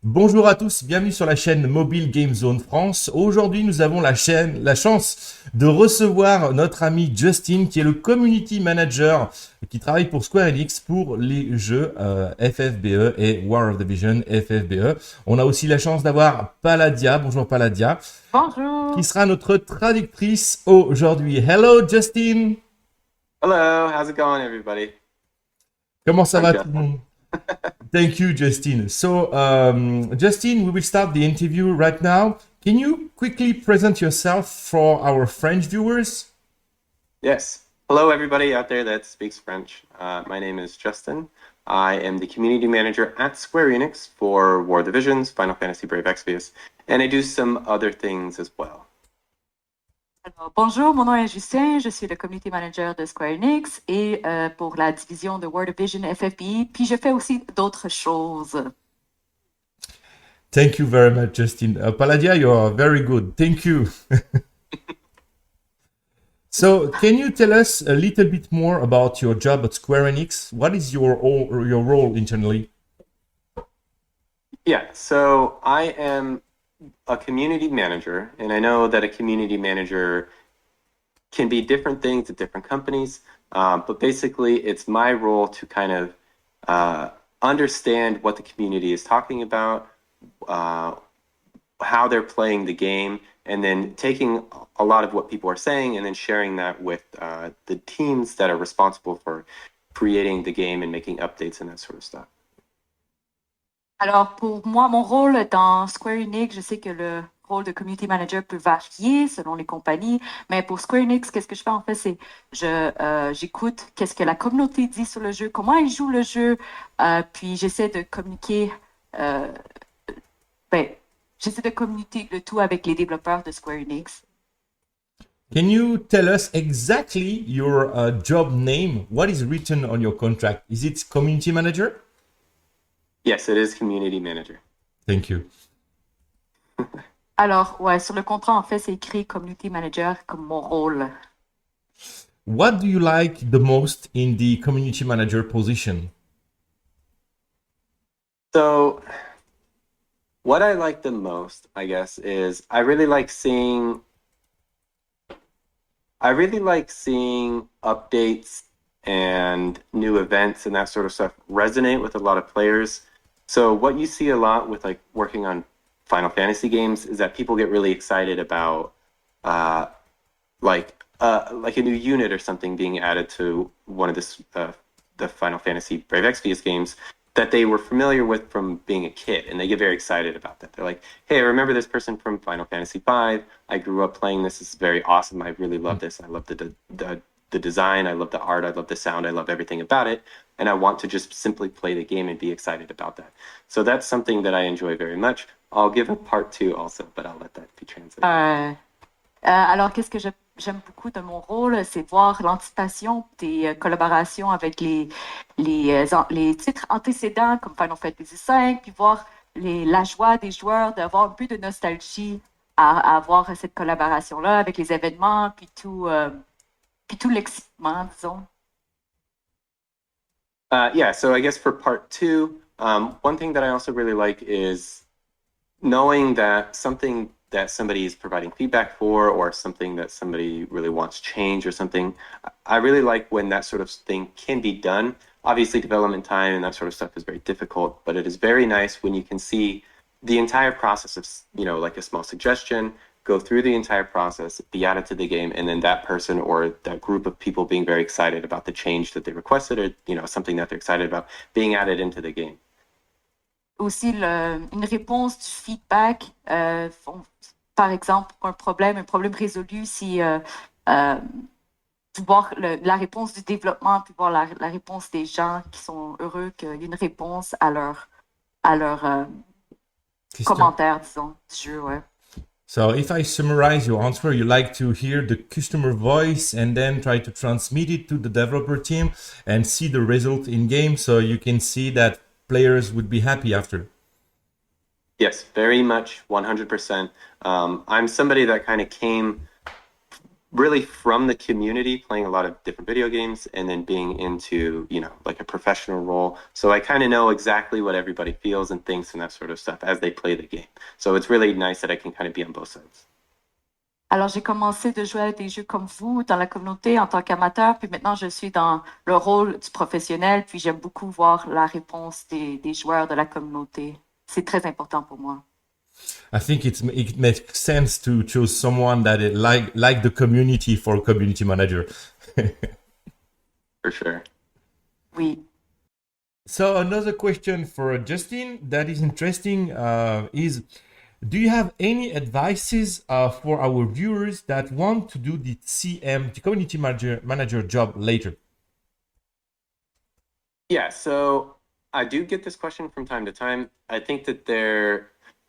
Bonjour à tous, bienvenue sur la chaîne Mobile Game Zone France. Aujourd'hui, nous avons la chance de recevoir notre ami Justin, qui est le Community Manager, qui travaille pour Square Enix pour les jeux FFBE et War of the Vision FFBE. On a aussi la chance d'avoir Paladiah, bonjour Paladiah, Bonjour. qui sera notre traductrice aujourd'hui. Hello Justin! Hello, how's it going, everybody? Comment ça I'm va tout le Justin. monde? Thank you, Justin. So, Justin, we will start the interview right now. Can you quickly present yourself for our French viewers? Yes. Hello, everybody out there that speaks French. My name is Justin. I am the community manager at Square Enix for War of the Visions, Final Fantasy Brave Exvius, and I do some other things as well. Alors, bonjour, mon nom est Justin, je suis le community manager de Square Enix et pour la division de World of Vision FFBE, puis je fais aussi d'autres choses. Thank you very much, Justin. Paladiah, you are very good. Thank you. So, can you tell us a little bit more about your job at Square Enix? What is your role internally? Yeah, so I am a community manager, and I know that a community manager can be different things at different companies, but basically it's my role to kind of understand what the community is talking about, how they're playing the game, and then taking a lot of what people are saying and then sharing that with the teams that are responsible for creating the game and making updates and that sort of stuff. Alors, pour moi, mon rôle dans Square Enix, je sais que le rôle de community manager peut varier selon les compagnies, mais pour Square Enix, qu'est-ce que je fais en fait, c'est j'écoute qu'est-ce que la communauté dit sur le jeu, comment ils jouent le jeu, puis j'essaie de communiquer, j'essaie de communiquer le tout avec les développeurs de Square Enix. Can you tell us exactly your job name? What is written on your contract? Is it community manager? Yes, it is community manager. Thank you. Alors, ouais, sur le contrat, en fait, c'est écrit community manager comme mon rôle. What do you like the most in the community manager position? So, what I like the most, I guess, is I really like seeing updates and new events and that sort of stuff resonate with a lot of players. So what you see a lot with like working on Final Fantasy games is that people get really excited about like a new unit or something being added to one of the Final Fantasy Brave Exvius games that they were familiar with from being a kid, and they get very excited about that. They're like, hey, I remember this person from Final Fantasy V. I grew up playing this. This is very awesome. I really love this. I love the design. I love the art. I love the sound. I love everything about it. And I want to just simply play the game and be excited about that. So that's something that I enjoy very much. I'll give a part 2 also, but I'll let that be translated. Alors, qu'est-ce que j'aime beaucoup de mon rôle, c'est voir l'anticipation des collaborations avec les titres antécédents comme Final Fantasy V, puis voir la joie des joueurs d'avoir un peu de nostalgie à avoir cette collaboration-là avec les événements, puis tout l'excitement, disons. Yeah, so I guess for part 2, one thing that I also really like is knowing that something that somebody is providing feedback for or something that somebody really wants change or something, I really like when that sort of thing can be done. Obviously, development time and that sort of stuff is very difficult, but it is very nice when you can see the entire process of, like a small suggestion, go through the entire process, be added to the game, and then that person or that group of people being very excited about the change that they requested or, something that they're excited about being added into the game. Aussi, une réponse du feedback, par exemple, pour un problème résolu, si voir la réponse du développement, puis voir la réponse des gens qui sont heureux qu'il y ait une réponse à leur commentaire, disons, du jeu, ouais. So if I summarize your answer, you like to hear the customer voice and then try to transmit it to the developer team and see the result in game so you can see that players would be happy after. Yes, very much, 100%. I'm somebody that kind of came really from the community, playing a lot of different video games, and then being into, you know, like a professional role. So I kind of know exactly what everybody feels and thinks and that sort of stuff as they play the game. So it's really nice that I can kind of be on both sides. Alors, j'ai commencé de jouer à des jeux comme vous dans la communauté en tant qu'amateur, puis maintenant je suis dans le rôle du professionnel, puis j'aime beaucoup voir la réponse des joueurs de la communauté. C'est très important pour moi. I think it makes sense to choose someone that it like the community for a community manager. For sure. Oui. So another question for Justin that is interesting is, do you have any advices for our viewers that want to do the CM, the community manager job later? Yeah, so I do get this question from time to time. I think that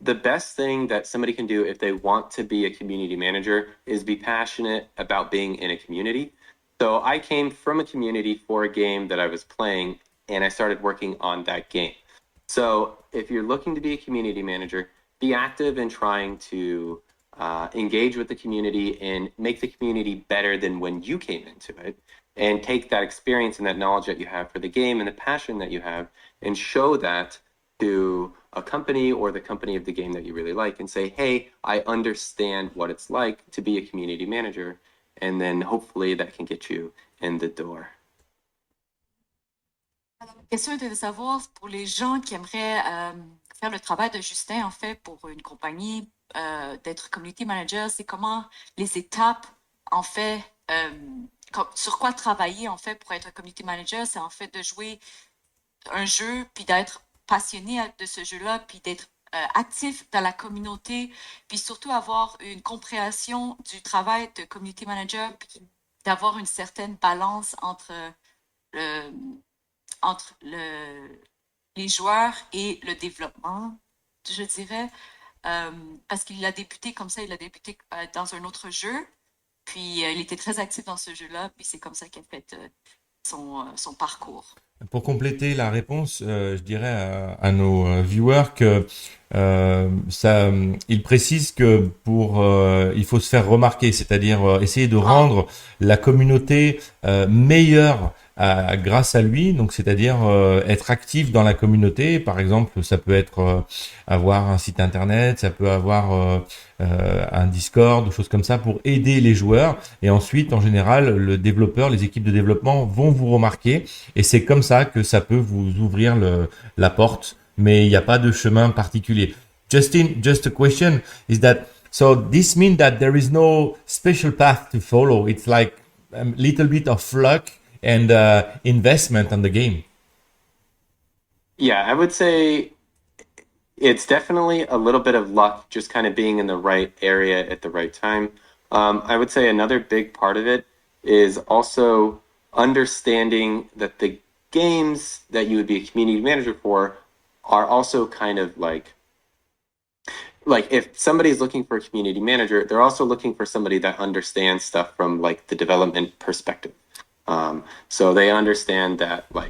the best thing that somebody can do if they want to be a community manager is be passionate about being in a community. So I came from a community for a game that I was playing, and I started working on that game. So if you're looking to be a community manager, be active in trying to engage with the community and make the community better than when you came into it, and take that experience and that knowledge that you have for the game and the passion that you have and show that to a company or the company of the game that you really like and say, hey, I understand what it's like to be a community manager. And then hopefully that can get you in the door. La question était de savoir pour les gens qui aimeraient faire le travail de Justin, en fait, pour une compagnie, d'être community manager, c'est comment les étapes, en fait, sur quoi travailler, en fait, pour être community manager, c'est en fait de jouer un jeu, puis d'être passionné de ce jeu-là, puis d'être actif dans la communauté, puis surtout avoir une compréhension du travail de community manager, puis d'avoir une certaine balance entre les joueurs et le développement, je dirais, parce qu'il a débuté comme ça, il a débuté dans un autre jeu, puis il était très actif dans ce jeu-là, puis c'est comme ça qu'il a fait son parcours. Pour compléter la réponse, je dirais à nos viewers que il précise que il faut se faire remarquer, c'est-à-dire essayer de rendre la communauté meilleure grâce à lui, donc c'est-à-dire être actif dans la communauté. Par exemple, ça peut être avoir un site internet, ça peut avoir un Discord, des choses comme ça pour aider les joueurs. Et ensuite, en général, les équipes de développement vont vous remarquer, et c'est comme ça que ça peut vous ouvrir la porte. Mais il n'y a pas de chemin particulier. Justin, just a question is that, so this means that there is no special path to follow. It's like a little bit of luck and investment on the game. Yeah, I would say it's definitely a little bit of luck, just kind of being in the right area at the right time. I would say another big part of it is also understanding that the games that you would be a community manager for are also kind of like if somebody's looking for a community manager, they're also looking for somebody that understands stuff from like the development perspective. So they understand that well,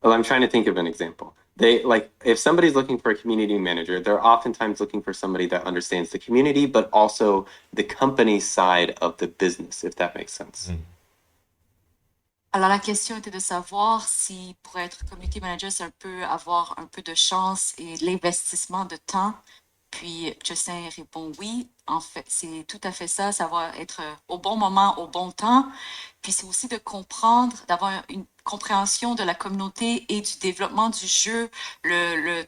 I'm trying to think of an example. If somebody's looking for a community manager, they're oftentimes looking for somebody that understands the community, but also the company side of the business, if that makes sense. Mm. Alors, la question était de savoir si pour être community manager, c'est avoir un peu de chance et de l'investissement de temps. Puis Justin répond oui, en fait, c'est tout à fait ça, savoir être au bon moment, au bon temps. Puis c'est aussi de comprendre, d'avoir une compréhension de la communauté et du développement du jeu, le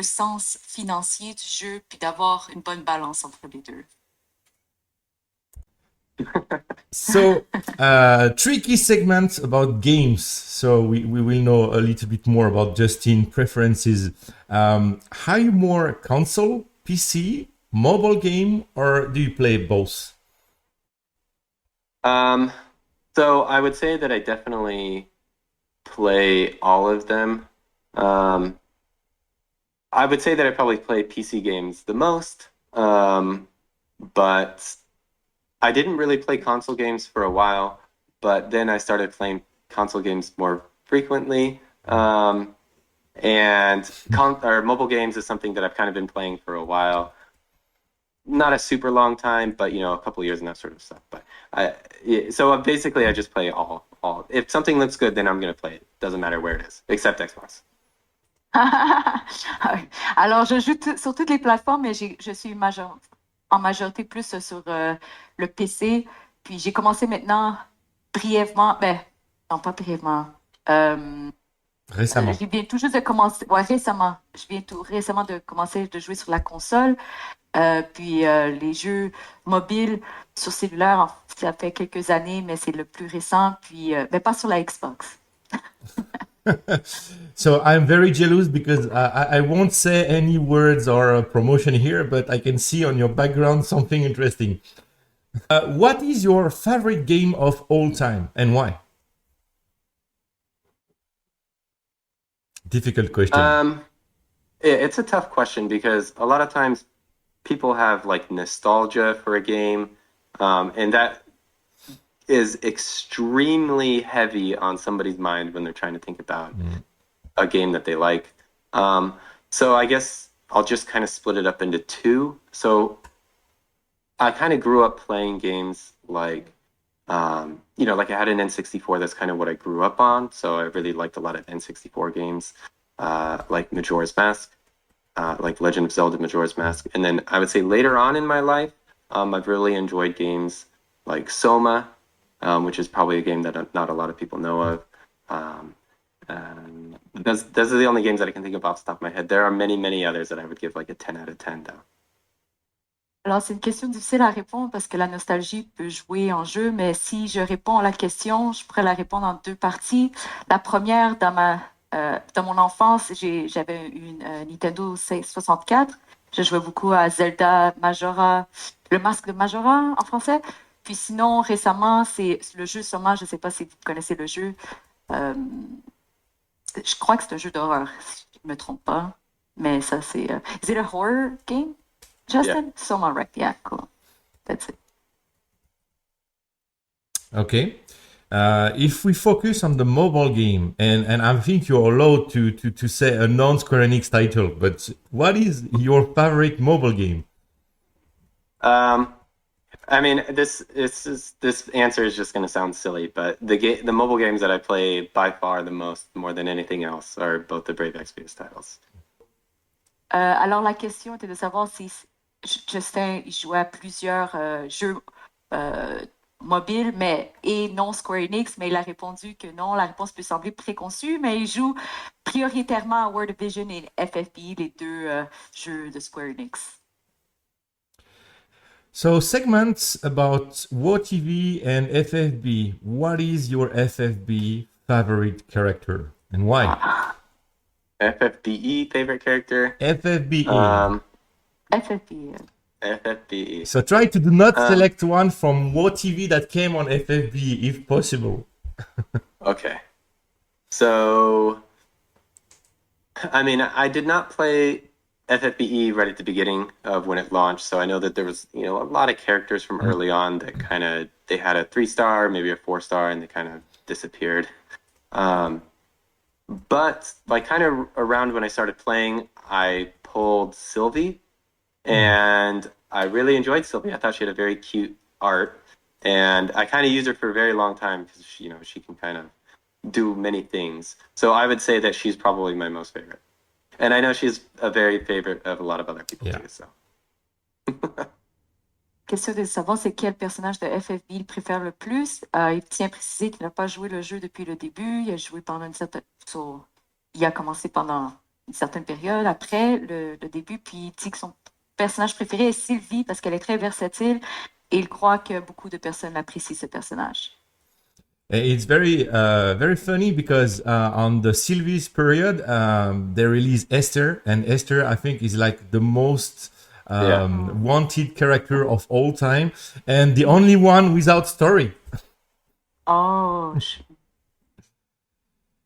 sens financier du jeu, puis d'avoir une bonne balance entre les deux. So, tricky segments about games. So we will know a little bit more about Justin's preferences. Are you more console, PC, mobile game, or do you play both? So I would say that I definitely play all of them. I would say that I probably play PC games the most, but I didn't really play console games for a while, but then I started playing console games more frequently. And And mobile games is something that I've kind of been playing for a while. Not a super long time, but a couple of years and that sort of stuff. But so basically, I just play all. If something looks good, then I'm gonna play it. Doesn't matter where it is, except Xbox. Alors, je joue sur toutes les plateformes, mais je suis en majorité plus sur le PC. Puis j'ai commencé maintenant brièvement, non pas brièvement. Récemment. Je viens tout juste de commencer, récemment. Je viens tout récemment de commencer de jouer sur la console. Puis les jeux mobiles sur cellulaire, ça fait quelques années, mais c'est le plus récent. Puis, mais pas sur la Xbox. So I'm very jealous because I won't say any words or promotion here, but I can see on your background something interesting. What is your favorite game of all time and why? Difficult question. It's a tough question because a lot of times people have like nostalgia for a game, and that is extremely heavy on somebody's mind when they're trying to think about a game that they like. So I guess I'll just kind of split it up into two. So I kind of grew up playing games like, like I had an N64. That's kind of what I grew up on. So I really liked a lot of N64 games, like Majora's Mask, like Legend of Zelda Majora's Mask. And then I would say later on in my life, I've really enjoyed games like Soma, which is probably a game that not a lot of people know of. And those are the only games that I can think of off the top of my head. There are many, many others that I would give like a 10 out of 10 though. Alors, c'est une question difficile à répondre parce que la nostalgie peut jouer en jeu, mais si je réponds à la question, je pourrais la répondre en deux parties. La première, dans mon enfance, j'avais une Nintendo 64. Je jouais beaucoup à Zelda, Majora, le masque de Majora en français. Puis sinon, récemment, c'est le jeu sûrement, je ne sais pas si vous connaissez le jeu. Je crois que c'est un jeu d'horreur, si je ne me trompe pas. Mais ça, c'est... Is it a horror game, Justin? Yeah. Soma, right? Yeah, cool. That's it. Okay. If we focus on the mobile game, and I think you're allowed to say a non-Square Enix title, but what is your favorite mobile game? I mean, this answer is just going to sound silly, but the mobile games that I play by far the most, more than anything else, are both the Brave Exvius titles. Alors, la question était de savoir si Justin jouait à plusieurs jeux mobiles et non Square Enix, mais il a répondu que non. La réponse peut sembler préconçue, mais il joue prioritairement à World Division et FFBE, les deux jeux de Square Enix. So segments about WOTV and FFB. What is your FFB favorite character and why? FFBE favorite character? FFBE. FFBE. FFBE. So try to do not select one from WOTV that came on FFB if possible. Okay. So, I mean, I did not play FFBE right at the beginning of when it launched, so I know that there was, a lot of characters from early on that they had a 3-star, maybe a 4-star, and they kind of disappeared. But like kind of around when I started playing, I pulled Sylvie, and I really enjoyed Sylvie. I thought she had a very cute art, and I kind of used her for a very long time because she can kind of do many things. So I would say that she's probably my most favorite. And I know she's a very favorite of a lot of other people too. So. Question de savoir c'est quel personnage de FFB il préfère le plus. Il tient à préciser qu'il n'a pas joué le jeu depuis le début. Il a joué pendant il a commencé pendant une certaine période après le début. Puis il dit que son personnage préféré est Sylvie parce qu'elle est très versatile et il croit que beaucoup de personnes apprécient ce personnage. It's very funny because on the Sylvie's period, they released Esther, and Esther, I think, is like the most wanted character of all time, and the only one without story. Oh.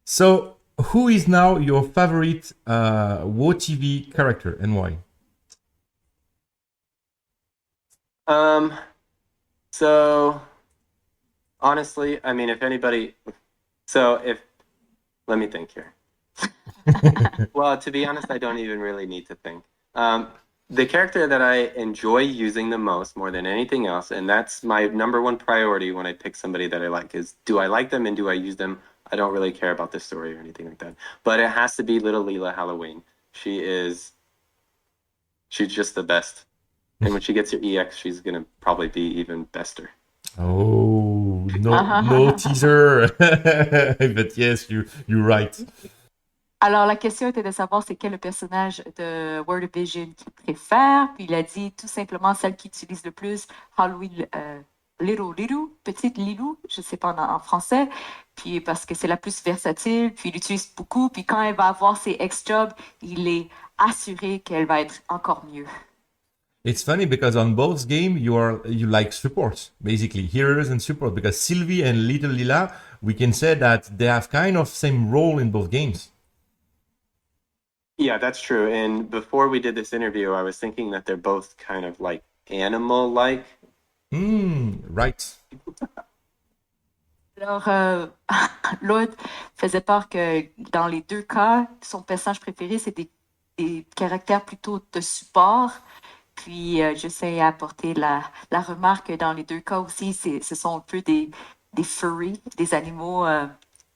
So, who is now your favorite WOTV character and why? So honestly, I mean, let me think here. Well, to be honest, I don't even really need to think. The character that I enjoy using the most, more than anything else, and that's my number one priority when I pick somebody that I like, is do I like them and do I use them? I don't really care about the story or anything like that. But it has to be Little Leela Halloween. She's just the best. And when she gets her EX, she's gonna probably be even bester. Oh, no teaser. But yes, you're right. Alors, la question était de savoir c'est quel le personnage de World Vision qu'il préfère. Puis il a dit tout simplement celle qu'il utilise le plus, Halloween Little Lilou, petite Lilou, je ne sais pas en français. Puis parce que c'est la plus versatile, puis il l'utilise beaucoup. Puis quand elle va avoir ses ex-jobs, il est assuré qu'elle va être encore mieux. It's funny because on both games you like support, basically heroes and support, because Sylvie and Little Lila, we can say that they have kind of same role in both games. Yeah, that's true. And before we did this interview, I was thinking that they're both kind of like animal-like. Right. Alors, Lord faisait part que dans les deux cas, son personnage préféré, c'est des caractères plutôt de support. Puis, j'essaie d'apporter la remarque que dans les deux cas aussi, ce sont un peu des furries, des animaux,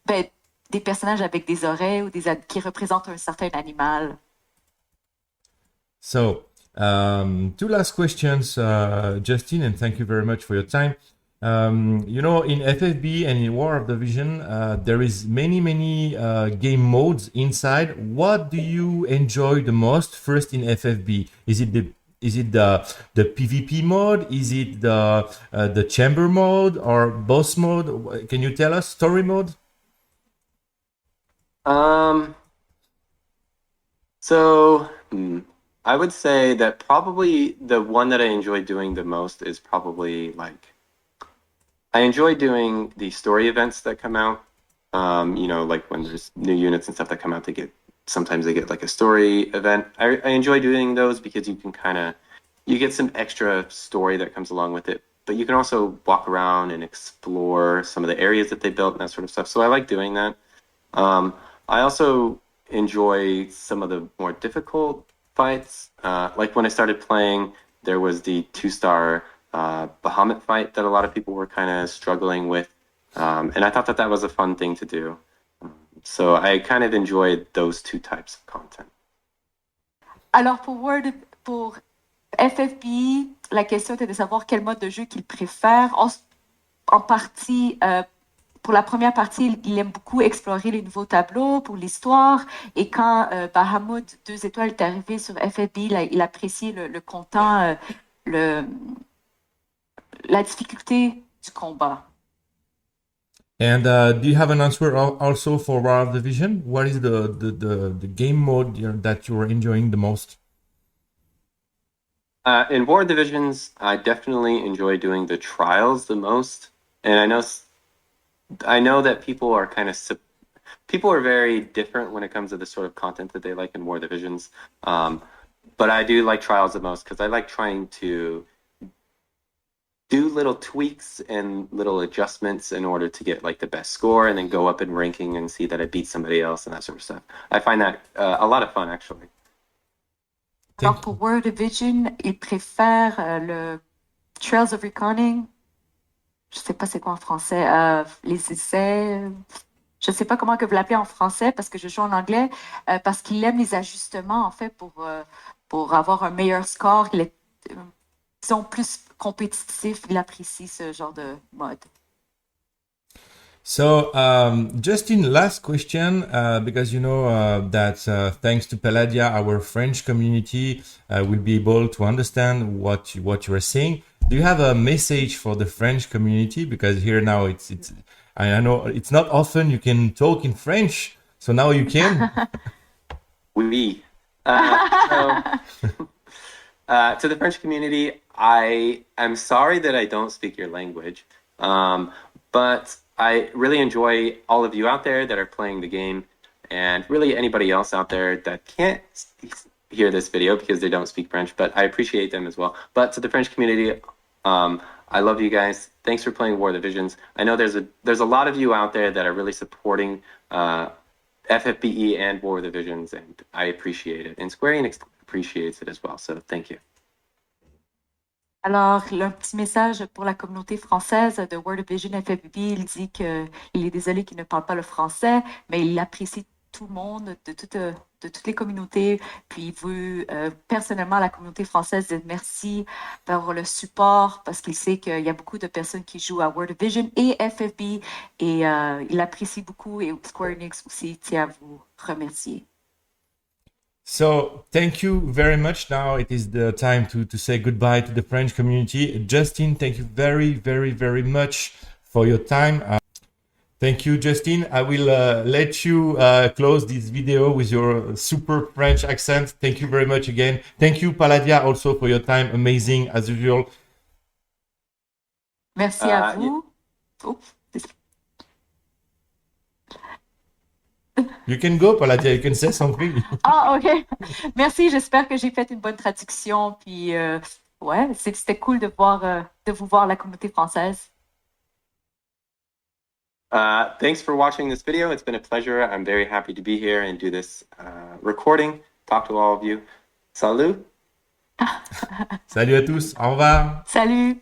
des personnages avec des oreilles ou qui représentent un certain animal. So, two last questions, Justin, and thank you very much for your time. You know, in FFBE and in War of the Vision, there is many game modes inside. What do you enjoy the most first in FFBE? Is it the PvP mode? Is it the chamber mode or boss mode? Can you tell us story mode? I would say that probably the one that I enjoy doing the most is probably like I enjoy doing the story events that come out. You know, like when there's new units and stuff that come out, sometimes they get like a story event. I enjoy doing those because you get some extra story that comes along with it. But you can also walk around and explore some of the areas that they built and that sort of stuff. So I like doing that. I also enjoy some of the more difficult fights. Like when I started playing, there was the 2-star Bahamut fight that a lot of people were kind of struggling with. And I thought that was a fun thing to do. So I kind of enjoyed those two types of content. Alors pour FFBE, la question était de savoir quel mode de jeu qu'il préfère. En partie, pour la première partie, il aime beaucoup explorer les nouveaux tableaux pour l'histoire. Et quand Bahamut 2 étoiles est arrivé sur FFBE, il appréciait le content, la difficulté du combat. And do you have an answer also for War of the Vision? What is the game mode that you're enjoying the most? In War of the Visions, I definitely enjoy doing the trials the most. And I know that people are very different when it comes to the sort of content that they like in War of the Visions. But I do like trials the most because I like trying to do little tweaks and little adjustments in order to get like the best score and then go up in ranking and see that I beat somebody else and that sort of stuff. I find that a lot of fun actually. Alors pour World Vision, il préfère le Trails of Reckoning. Je sais pas c'est quoi en français. Les essais. Je sais pas comment que vous l'appelez en français parce que je joue en anglais. Parce qu'il aime les ajustements en fait pour avoir un meilleur score. Ils sont plus compétitifs. Il apprécie ce genre de mode. So, Justin, last question, because you know that thanks to Paladiah, our French community will be able to understand what you are saying. Do you have a message for the French community? Because here now I know it's not often you can talk in French, so now you can. Oui. To the French community, I am sorry that I don't speak your language, but I really enjoy all of you out there that are playing the game, and really anybody else out there that can't hear this video because they don't speak French, but I appreciate them as well. But to the French community, I love you guys. Thanks for playing War of the Visions. I know there's a lot of you out there that are really supporting FFBE and War of the Visions, and I appreciate it. And Square Enix appreciates it as well, so thank you. Alors, un petit message pour la communauté française de World of Vision FFB. Il dit qu'il est désolé qu'il ne parle pas le français, mais il apprécie tout le monde, de toutes les communautés. Puis il veut personnellement à la communauté française dire merci pour le support, parce qu'il sait qu'il y a beaucoup de personnes qui jouent à World of Vision et FFB, et il apprécie beaucoup, et Square Enix aussi tient à vous remercier. So thank you very much. Now it is the time to say goodbye to the French community. Justin, thank you very, very, very much for your time. Thank you, Justin. I will let you close this video with your super French accent. Thank you very much again. Thank you, Paladiah, also for your time. Amazing, as usual. Merci à vous. You can go, Paladiah. You can say something. Ah, OK. Merci. J'espère que j'ai fait une bonne traduction. Puis, ouais, c'était cool de vous voir la communauté française. Thanks for watching this video. It's been a pleasure. I'm very happy to be here and do this recording. Talk to all of you. Salut. Salut à tous. Au revoir. Salut.